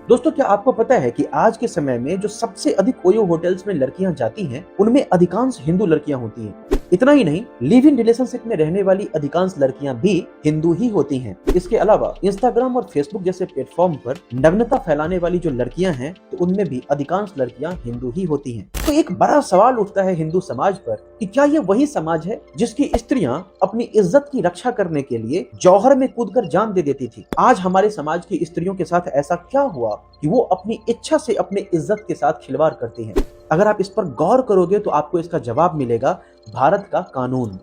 दोस्तों, क्या आपको पता है कि आज के समय में जो सबसे अधिक ओयो होटल्स में लड़कियां जाती हैं, उनमें अधिकांश हिंदू लड़कियां होती हैं। इतना ही नहीं, लिव इन रिलेशनशिप में रहने वाली अधिकांश लड़कियां भी हिंदू ही होती हैं। इसके अलावा इंस्टाग्राम और फेसबुक जैसे प्लेटफॉर्म पर नग्नता फैलाने वाली जो लड़कियां हैं, तो उनमें भी अधिकांश लड़कियां हिंदू ही होती हैं। तो एक बड़ा सवाल उठता है हिंदू समाज पर कि क्या ये वही समाज है जिसकी स्त्रियां अपनी इज्जत की रक्षा करने के लिए जौहर में कूदकर जान दे देती थी। आज हमारे समाज की स्त्रियों के साथ ऐसा क्या हुआ कि वो अपनी इच्छा से अपने इज्जत के साथ खिलवाड़ करती हैं? अगर आप इस पर गौर करोगे तो आपको इसका जवाब मिलेगा भारत का कानून।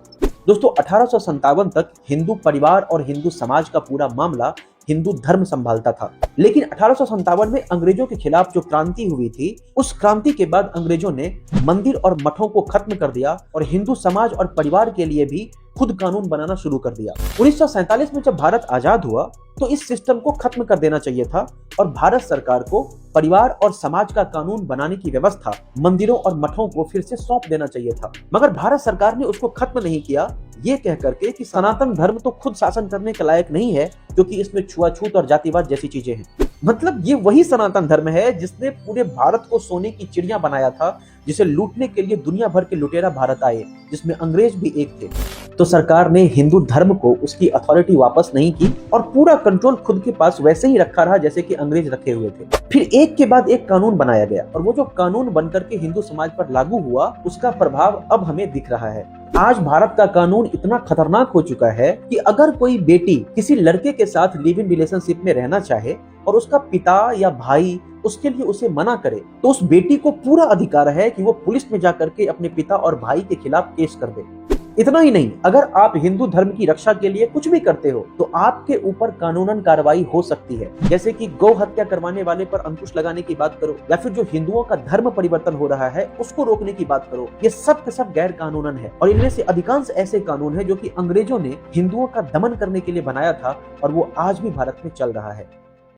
दोस्तों, 1857 तक हिंदू परिवार और हिंदू समाज का पूरा मामला हिंदू धर्म संभालता था। लेकिन 1857 में अंग्रेजों के खिलाफ जो क्रांति हुई थी, उस क्रांति के बाद अंग्रेजों ने मंदिर और मठों को खत्म कर दिया और हिंदू समाज और परिवार के लिए भी खुद कानून बनाना शुरू कर दिया। 1947 में जब भारत आजाद हुआ तो इस सिस्टम को खत्म कर देना चाहिए था और भारत सरकार को परिवार और समाज का कानून बनाने की व्यवस्था मंदिरों और मठों को फिर से सौंप देना चाहिए था। मगर भारत सरकार ने उसको खत्म नहीं किया, ये कह करके कि सनातन धर्म तो खुद शासन करने के लायक नहीं है क्योंकि इसमें छुआछूत और जातिवाद जैसी चीजें हैं। मतलब ये वही सनातन धर्म है जिसने पूरे भारत को सोने की चिड़िया बनाया था, जिसे लूटने के लिए दुनिया भर के लुटेरा भारत आए, जिसमें अंग्रेज भी एक थे। तो सरकार ने हिंदू धर्म को उसकी अथॉरिटी वापस नहीं की और पूरा कंट्रोल खुद के पास वैसे ही रखा रहा जैसे कि अंग्रेज रखे हुए थे। फिर एक के बाद एक कानून बनाया गया और वो जो कानून बनकर के हिंदू समाज पर लागू हुआ, उसका प्रभाव अब हमें दिख रहा है। आज भारत का कानून इतना खतरनाक हो चुका है कि अगर कोई बेटी किसी लड़के के साथ लिव इन रिलेशनशिप में रहना चाहे और उसका पिता या भाई उसके लिए उसे मना करे, तो उस बेटी को पूरा अधिकार है कि वो पुलिस में जाकर के अपने पिता और भाई के खिलाफ केस कर दे। इतना ही नहीं, अगर आप हिंदू धर्म की रक्षा के लिए कुछ भी करते हो तो आपके ऊपर कानूनन कार्रवाई हो सकती है। जैसे कि गौ हत्या करवाने वाले पर अंकुश लगाने की बात करो या फिर जो हिंदुओं का धर्म परिवर्तन हो रहा है उसको रोकने की बात करो। ये सब के सब गैर कानूनन है और इनमें से अधिकांश ऐसे कानून है जो कि अंग्रेजों ने हिंदुओं का दमन करने के लिए बनाया था और वो आज भी भारत में चल रहा है।